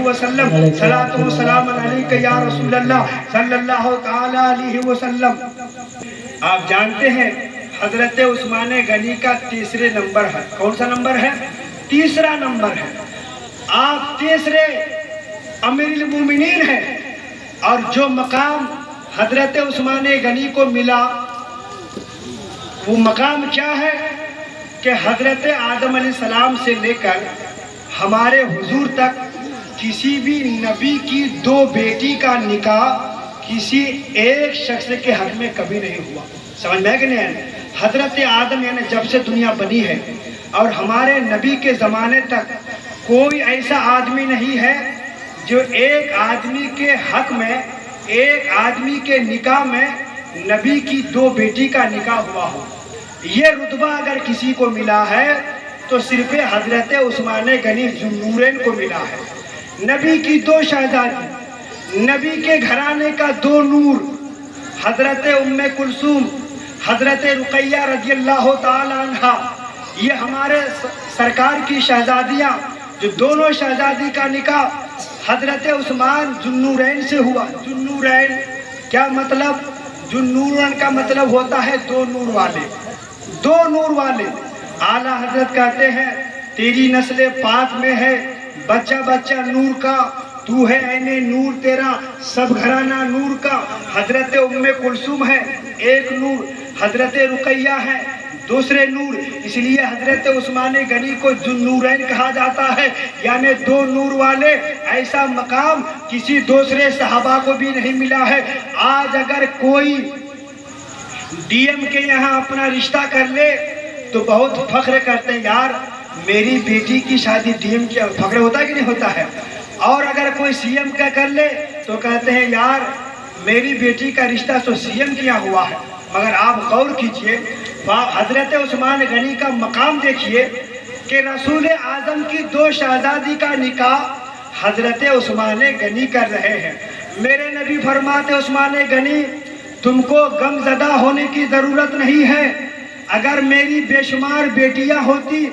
وسلم صلاۃ و سلام علیک یا رسول اللہ صلی اللہ تعالی علیہ وسلم۔ آپ جانتے ہیں حضرت عثمان غنی کا تیسرے نمبر ہے۔ کون سا نمبر ہے؟ تیسرا نمبر ہے۔ آپ تیسرے امیر المومنین ہیں، اور جو مقام حضرت عثمان غنی کو ملا وہ مقام کیا ہے کہ حضرت آدم علیہ السلام سے لے کر ہمارے حضور تک کسی بھی نبی کی دو بیٹی کا نکاح کسی ایک شخص کے حق میں کبھی نہیں ہوا۔ سمجھ میں کہ نہیں؟ حضرت آدم یعنی جب سے دنیا بنی ہے اور ہمارے نبی کے زمانے تک کوئی ایسا آدمی نہیں ہے جو ایک آدمی کے حق میں، ایک آدمی کے نکاح میں نبی کی دو بیٹی کا نکاح ہوا ہو۔ یہ رتبہ اگر کسی کو ملا ہے تو صرف حضرت عثمان غنی ذو النورین کو ملا ہے۔ نبی کی دو شہزادی، نبی کے گھرانے کا دو نور، حضرت ام کلثوم، حضرت رقیہ رضی اللہ تعالی عنہ، یہ ہمارے سرکار کی شہزادیاں، جو دونوں شہزادی کا نکاح حضرت عثمان ذو النورین سے ہوا۔ ذو النورین کیا مطلب؟ ذو النورین کا مطلب ہوتا ہے دو نور والے، دو نور والے۔ اعلیٰ حضرت کہتے ہیں تیری نسل پاک میں ہے بچہ بچہ نور کا، تو ہے عین نور تیرا سب گھرانہ نور کا۔ حضرت ام کلثوم ہے ایک نور، حضرت رقیہ ہے دوسرے نور، اس لیے حضرت عثمان غنی کو ذو النورین کہا جاتا ہے، یعنی دو نور والے۔ ایسا مقام کسی دوسرے صحابہ کو بھی نہیں ملا ہے۔ آج اگر کوئی ڈی ایم کے یہاں اپنا رشتہ کر لے تو بہت فخر کرتے ہیں، یار میری بیٹی کی شادی ڈی ایم کی، فخر ہوتا ہے کہ نہیں ہوتا ہے؟ اور اگر کوئی سی ایم کا کر لے تو کہتے ہیں یار میری بیٹی کا رشتہ تو سی ایم کے یہاں ہوا ہے۔ مگر آپ غور کیجئے، حضرت عثمان غنی کا مقام دیکھیے کہ رسول اعظم کی دو شہزادی کا نکاح حضرت عثمان غنی کر رہے ہیں۔ میرے نبی فرماتے عثمان غنی تم کو غم زدہ ہونے کی ضرورت نہیں ہے، اگر میری بے شمار بیٹیاں ہوتی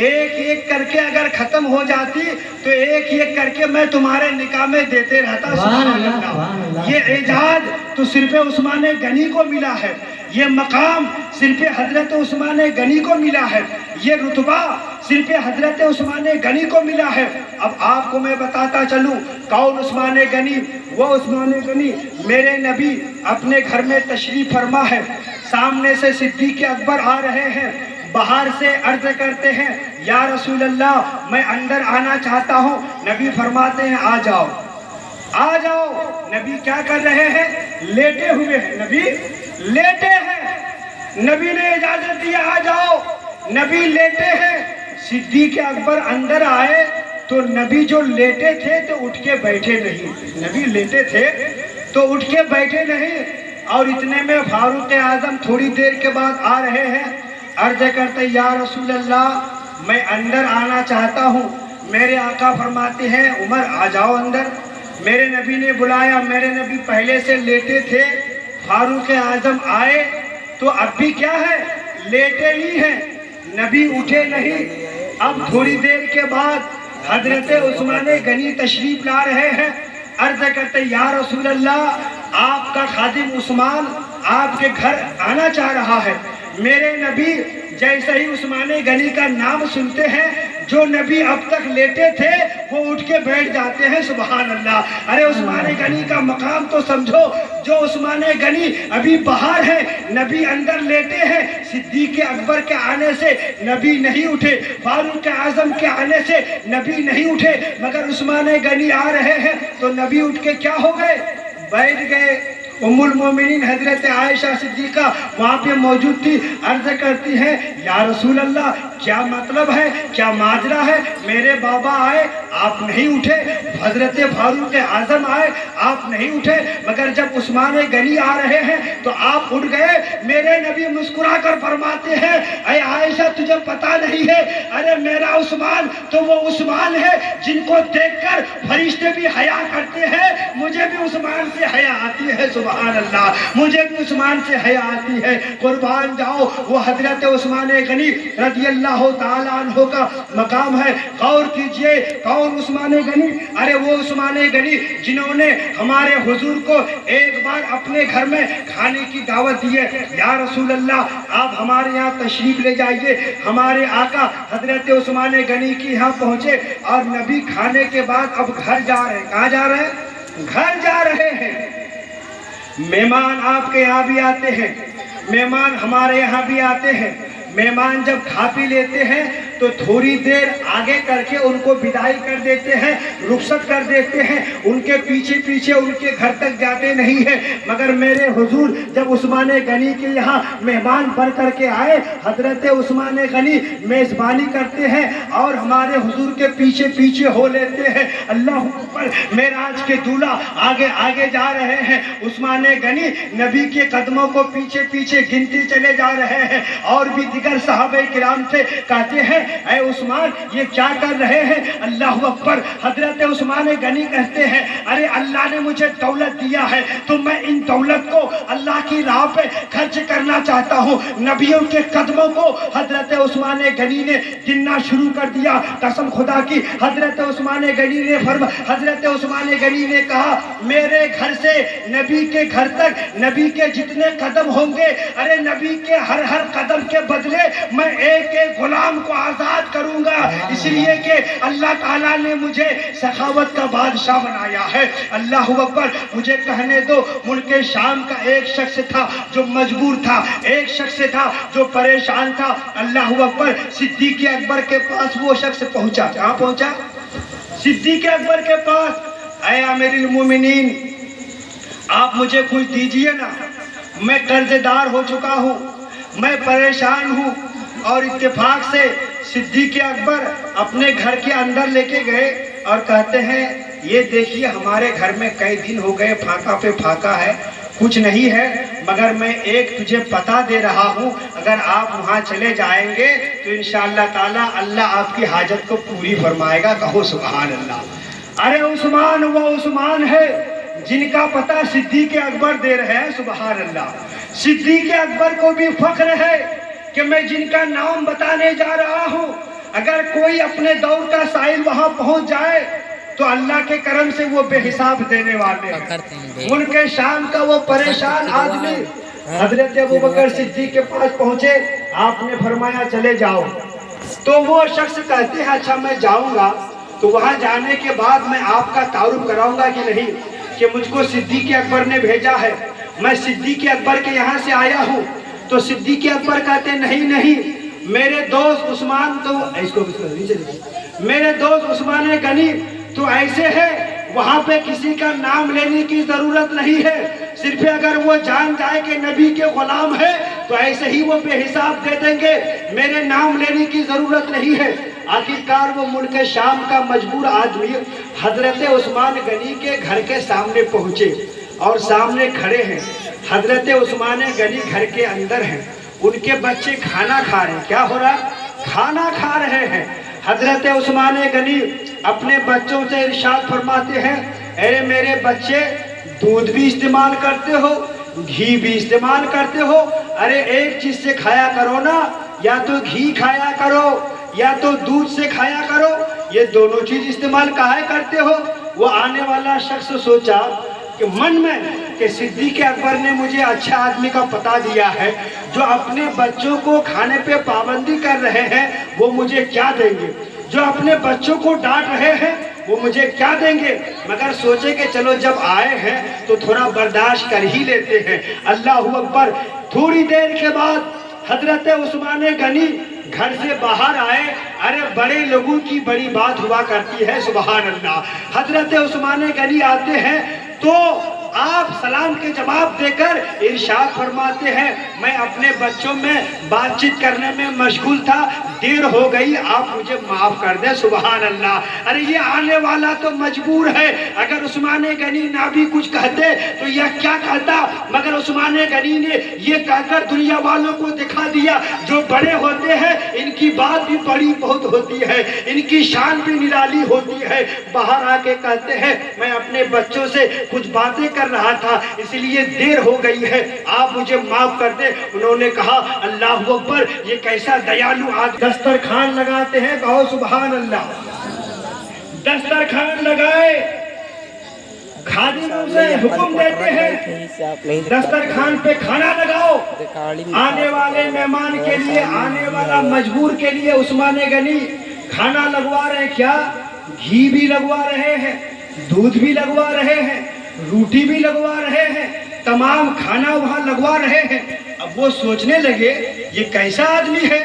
ایک ایک کر کے اگر ختم ہو جاتی تو ایک ایک کر کے میں تمہارے نکاح میں دیتے رہتا۔ سبحان اللہ۔ یہ اعجاز تو صرف عثمان غنی کو ملا ہے، یہ مقام صرف حضرت عثمان غنی کو ملا ہے، یہ رتبہ صرف حضرت عثمان غنی کو ملا ہے۔ اب آپ کو میں بتاتا چلوں کون عثمان غنی؟ وہ عثمان غنی میرے نبی اپنے گھر میں تشریف فرما ہے، سامنے سے صدیق اکبر آ رہے ہیں، باہر سے عرض کرتے ہیں یا رسول اللہ میں اندر آنا چاہتا ہوں۔ نبی فرماتے ہیں آ جاؤ آ جاؤ۔ نبی کیا کر رہے ہیں؟ لیٹے ہوئے ہیں، نبی لیٹے ہیں، نبی نے اجازت دیا آ جاؤ، نبی لیٹے ہیں۔ صدیق اکبر اندر آئے تو نبی جو لیٹے تھے تو اٹھ کے بیٹھے نہیں، نبی لیٹے تھے تو اٹھ کے بیٹھے نہیں۔ اور اتنے میں فاروق اعظم تھوڑی دیر کے بعد آ رہے ہیں، عرض کرتے یا رسول اللہ میں اندر آنا چاہتا ہوں۔ میرے آقا فرماتے ہیں عمر آ جاؤ اندر۔ میرے نبی نے بلایا، میرے نبی پہلے سے لیٹے تھے، فاروق اعظم آئے تو اب بھی کیا ہے؟ لیٹے ہی ہیں، نبی اٹھے نہیں۔ اب تھوڑی دیر کے بعد حضرت عثمان غنی تشریف لا رہے ہیں، عرض کرتے یا رسول اللہ آپ کا خادم عثمان آپ کے گھر آنا چاہ رہا ہے۔ میرے نبی جیسے ہی عثمان غنی کا نام سنتے ہیں، جو نبی اب تک لیٹے تھے وہ اٹھ کے بیٹھ جاتے ہیں۔ سبحان اللہ۔ ارے عثمان غنی کا مقام تو سمجھو، جو عثمان غنی ابھی باہر ہے، نبی اندر لیٹے ہیں، صدیق اکبر کے آنے سے نبی نہیں اٹھے، فاروق اعظم کے آنے سے نبی نہیں اٹھے، مگر عثمان غنی آ رہے ہیں تو نبی اٹھ کے کیا ہو گئے؟ بیٹھ گئے۔ ام المومنین حضرت عائشہ صدیقہ وہاں پہ موجود تھی، عرض کرتی ہے یا رسول اللہ کیا مطلب ہے، کیا ماجرا ہے؟ میرے بابا آئے آپ نہیں اٹھے، حضرت فاروق اعظم آئے آپ نہیں اٹھے، مگر جب عثمان غنی آ رہے ہیں تو آپ اٹھ گئے۔ میرے نبی مسکرا کر فرماتے ہیں اے عائشہ تجھے پتا نہیں ہے، ارے میرا عثمان تو وہ عثمان ہے جن کو دیکھ کر فرشتے بھی حیا کرتے ہیں، مجھے بھی عثمان سے حیا آتی ہے۔ سبحان اللہ، مجھے بھی عثمان سے حیا آتی ہے۔ قربان جاؤ، وہ حضرت عثمان غنی رضی اللہ تعالیٰ عنہ کا مقام ہے۔ غور کیجئے کون عثمان غنی؟ ارے وہ عثمان غنی جنہوں نے ہمارے حضور کو ایک بار اپنے گھر میں کھانے کی دعوت دی ہے، یا رسول اللہ آپ ہمارے یہاں تشریف لے جائیے۔ ہمارے آقا حضرت عثمان غنی کی یہاں پہنچے اور نبی کھانے کے بعد اب گھر جا رہے ہیں۔ کہاں جا رہے ہیں؟ گھر جا رہے ہیں۔ مہمان آپ کے یہاں بھی آتے ہیں، مہمان ہمارے یہاں بھی آتے ہیں۔ مہمان جب کھا پی لیتے ہیں تو تھوڑی دیر آگے کر کے ان کو بدائی کر دیتے ہیں، رخصت کر دیتے ہیں، ان کے پیچھے پیچھے ان کے گھر تک جاتے نہیں ہیں۔ مگر میرے حضور جب عثمان غنی کے یہاں مہمان بن کر کے آئے، حضرت عثمان غنی میزبانی کرتے ہیں اور ہمارے حضور کے پیچھے پیچھے ہو لیتے ہیں۔ اللہ اکبر، معراج کے دولہا آگے آگے جا رہے ہیں، عثمان غنی نبی کے قدموں کو پیچھے پیچھے گنتی چلے جا رہے ہیں، اور بھی دیگر صحابہ کرام سے کہتے ہیں اے عثمان یہ کیا کر رہے ہیں؟ اللہ اکبر، حضرت عثمان غنی کہتے ہیں ارے اللہ نے مجھے دولت دیا ہے تو میں ان دولت کو اللہ کی راہ پہ خرچ کرنا چاہتا ہوں۔ نبیوں کے قدموں کو حضرت عثمان غنی نے گننا شروع کر دیا۔ قسم خدا کی، حضرت عثمان غنی نے کہا میرے گھر سے نبی کے گھر تک نبی کے جتنے قدم ہوں گے، ارے نبی کے ہر قدم کے بدلے میں ایک ایک غلام کو آزاد کروں گا، اس لیے کہ اللہ تعالیٰ نے مجھے سخاوت کا بادشاہ بنایا ہے۔ اللہ اکبر، مجھے کہنے دو، ملک شام کا ایک شخص تھا جو مجبور تھا، ایک شخص تھا جو پریشان تھا۔ اللہ اکبر، صدیق اکبر کے پاس وہ شخص پہنچا۔ کہاں پہنچا؟ صدیق اکبر کے پاس۔ اے امیر المومنین، آپ مجھے کچھ دیجئے نا، میں قرض دار ہو چکا ہوں، میں پریشان ہوں۔ اور اتفاق سے صدیق اکبر اپنے گھر کے اندر لے کے گئے اور کہتے ہیں یہ دیکھیے ہمارے گھر میں کئی دن ہو گئے، پھاکا پہ پھاکا ہے، کچھ نہیں ہے، مگر میں ایک تجھے پتہ دے رہا ہوں، اگر آپ وہاں چلے جائیں گے تو انشاءاللہ تعالی اللہ آپ کی حاجت کو پوری فرمائے گا۔ کہو سبحان اللہ۔ ارے عثمان وہ عثمان ہے جن کا پتہ صدیق اکبر دے رہے ہیں۔ سبحان اللہ۔ صدیق اکبر کو بھی فخر ہے کہ میں جن کا نام بتانے جا رہا ہوں، اگر کوئی اپنے دور کا سائل وہاں پہنچ جائے تو اللہ کے کرم سے وہ بے حساب دینے والے ہیں۔ ملک شام کا وہ پریشان آدمی حضرت ابوبکر صدیق کے پاس پہنچے، آپ نے فرمایا چلے جاؤ۔ تو وہ شخص کہتے ہیں اچھا میں جاؤں گا، تو وہاں جانے کے بعد میں آپ کا تعارف کراؤں گا کہ نہیں کہ مجھ کو صدیق اکبر نے بھیجا ہے، میں صدیق اکبر کے یہاں سے آیا ہوں۔ تو صدیق اکبر کہتے نہیں، میرے دوست عثمان غنی تو ایسے ہے، وہاں پہ کسی کا نام لینے کی ضرورت نہیں ہے، صرف اگر وہ جان جائے کہ نبی کے غلام ہے تو ایسے ہی وہ بے حساب دے دیں گے، میرے نام لینے کی ضرورت نہیں ہے۔ آخرکار وہ ملک شام کا مجبور آدمی حضرت عثمان غنی کے گھر کے سامنے پہنچے اور سامنے کھڑے ہیں۔ حضرت عثمان غنی گھر کے اندر ہیں، ان کے بچے کھانا کھا رہے ہیں۔ کیا ہو رہا؟ کھانا کھا رہے ہیں۔ حضرت عثمان غنی اپنے بچوں سے ارشاد فرماتے ہیں اے میرے بچے، دودھ بھی استعمال کرتے ہو، گھی بھی استعمال کرتے ہو، ارے ایک چیز سے کھایا کرو نا، یا تو گھی کھایا کرو یا تو دودھ سے کھایا کرو، یہ دونوں چیز استعمال کہاں کرتے ہو؟ وہ آنے والا شخص سوچا کہ من میں کہ صدیق اکبر نے مجھے اچھا آدمی کا پتہ دیا ہے جو اپنے بچوں کو کھانے پہ پابندی کر رہے ہیں، وہ مجھے کیا دیں گے؟ جو اپنے بچوں کو ڈانٹ رہے ہیں وہ مجھے کیا دیں گے؟ مگر سوچے کہ چلو جب آئے ہیں تو تھوڑا برداشت کر ہی لیتے ہیں۔ اللہ اکبر۔ تھوڑی دیر کے بعد حضرت عثمان غنی گھر سے باہر آئے۔ ارے بڑے لوگوں کی بڑی بات ہوا کرتی ہے، سبحان اللہ۔ حضرت عثمان غنی آتے ہیں تو آپ سلام کے جواب دے کر ارشاد فرماتے ہیں میں اپنے بچوں میں بات چیت کرنے میں مشغول تھا، دیر ہو گئی، آپ مجھے معاف کر دیں۔ سبحان اللہ۔ ارے یہ آنے والا تو مجبور ہے، اگر عثمان غنی نہ بھی کچھ کہتے تو یہ کیا کہتا، مگر عثمان غنی نے یہ کہہ کر دنیا والوں کو دکھا دیا جو بڑے ہوتے ہیں ان کی بات بھی بڑی بہت ہوتی ہے، ان کی شان بھی نرالی ہوتی ہے۔ باہر آ کے کہتے ہیں میں اپنے بچوں سے کچھ باتیں کر رہا تھا، اس لیے دیر ہو گئی ہے، آپ مجھے معاف کر دیں۔ انہوں نے کہا اللہ اکبر، یہ کیسا دیالو آدمی۔ دسترخوان لگاتے ہیں، کہو سبحان اللہ۔ دسترخوان لگائے خادموں سے حکم دیتے ہیں دسترخوان پہ کھانا لگاؤ، آنے والے مہمان کے لیے، آنے والا مجبور کے لیے عثمان غنی کھانا لگوا رہے ہیں۔ کیا گھی بھی لگوا رہے ہیں، دودھ بھی لگوا رہے ہیں، روٹی بھی لگوا رہے ہیں، تمام کھانا وہاں لگوا رہے ہیں۔ اب وہ سوچنے لگے یہ کیسا آدمی ہے،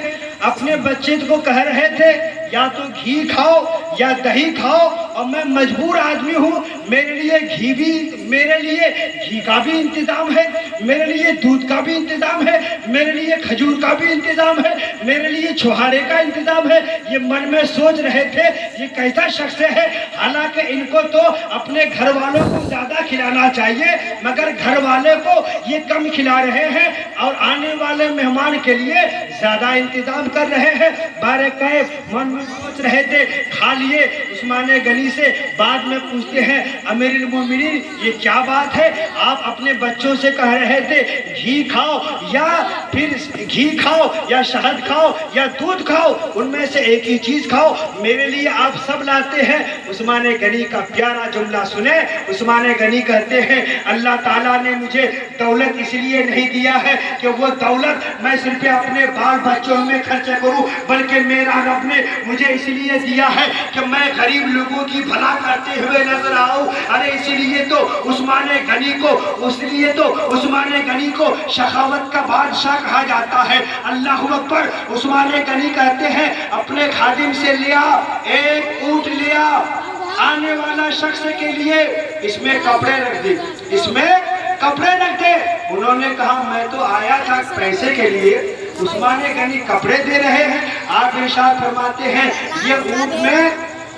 اپنے بچے کو کہہ رہے تھے یا تو گھی کھاؤ یا دہی کھاؤ، اور میں مجبور آدمی ہوں، میرے لیے گھی کا بھی انتظام ہے، میرے لیے دودھ کا بھی انتظام ہے، میرے لیے کھجور کا بھی انتظام ہے، میرے لیے چھہارے کا انتظام ہے۔ یہ من میں سوچ رہے تھے یہ کیسا شخص ہے، حالانکہ ان کو تو اپنے گھر والوں کو زیادہ کھلانا چاہیے، مگر گھر والے کو یہ کم کھلا رہے ہیں اور آنے والے مہمان کے لیے زیادہ انتظام کر رہے ہیں۔ بارکیف من میں سوچ رہے تھے، کھا لیے۔ عثمان غنی سے بعد میں پوچھتے ہیں امیر المومنین یہ کیا بات ہے، آپ اپنے بچوں سے کہہ رہے تھے گھی کھاؤ یا شہد کھاؤ یا دودھ کھاؤ، ان میں سے ایک ہی چیز کھاؤ، میرے لیے آپ سب لاتے ہیں۔ عثمان غنی کا پیارا جملہ سنیں۔ عثمان غنی کہتے ہیں اللہ تعالیٰ نے مجھے دولت اس لیے نہیں دیا ہے کہ وہ دولت میں صرف اپنے بال بچوں میں خرچ کروں، بلکہ میرا رب نے مجھے اس لیے دیا ہے کہ میں غریب لوگوں کی بھلا کرتے ہوئے نظر آؤں۔ ارے اس لیے تو عثمان غنی کو سخاوت کا بادشاہ کہا جاتا ہے۔ اللہ اکبر۔ عثمان غنی کہتے ہیں اپنے خادم سے لیا، ایک اونٹ لیا، آنے والا شخص کے لیے اس میں کپڑے رکھ دے، اس میں کپڑے رکھ دے۔ انہوں نے کہا میں تو آیا تھا پیسے کے لیے، عثمان غنی کپڑے دے رہے ہیں۔ آپ ارشاد فرماتے ہیں یہ اونٹ میں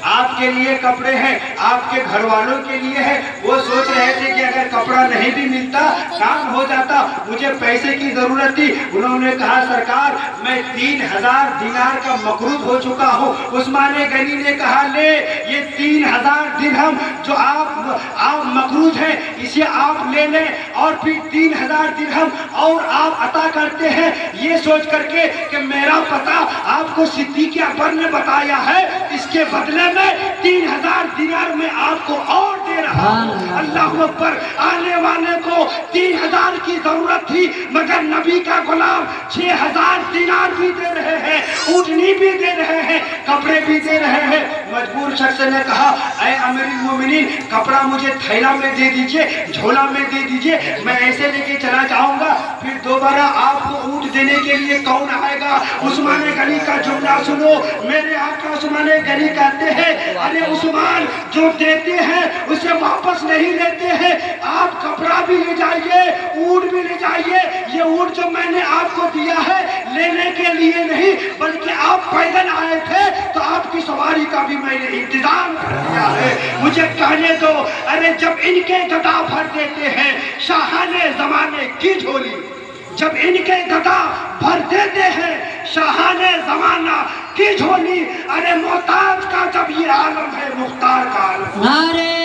آپ کے لیے کپڑے ہیں، آپ کے گھر والوں کے لیے ہے۔ وہ سوچ رہے تھے کہ اگر کپڑا نہیں بھی ملتا کام ہو جاتا، مجھے پیسے کی ضرورت تھی۔ انہوں نے کہا سرکار میں 3000 دینار کا مقروض ہو چکا ہوں۔ عثمان غنی نے کہا لے یہ 3000 درہم جو آپ مقروض ہیں اسے آپ لے لیں، اور پھر 3000 درہم اور آپ عطا کرتے ہیں، یہ سوچ کر کے کہ میرا پتہ آپ کو صدیق اکبر نے بتایا ہے، اس کے بدلے میں 3000 دینار میں آپ کو اور دے رہا ہوں۔ اللہ اکبر۔ آنے والے کو 3000 کی ضرورت تھی، مگر نبی کا غلام 6000 دینار بھی دے رہے ہیں، اونٹنی بھی دے رہے ہیں، کپڑے بھی دے رہے ہیں۔ مجبور شخص نے کہا اے امیر المومنین کپڑا مجھے تھیلا میں دے دیجئے، جھولا میں دے دیجئے، میں ایسے لے کے چلا جاؤں گا، پھر دوبارہ آپ کو اونٹ دینے کے لیے کون آئے گا؟ عثمان غنی کا جملہ سنو۔ میرے آقا عثمان غنی کہتے ہیں ارے عثمان جو دیتے ہیں اسے واپس نہیں لیتے ہیں، آپ کپڑا بھی لے جائیے، اونٹ بھی لے جائیے۔ یہ اونٹ جو میں نے آپ کو دیا ہے لینے کے لیے نہیں، بلکہ آپ پیدل آئے تھے تو آپ کی سواری کا بھی میں نے انتظام کر دیا ہے۔ مجھے کہنے دو، ارے جب ان کے گدا بھر دیتے ہیں شاہانے زمانے کی جھولی، جب ان کے گدا بھر دیتے ہیں شاہانے زمانہ کی جھولی، ارے محتاج کا جب یہ عالم ہے مختار کا عالم۔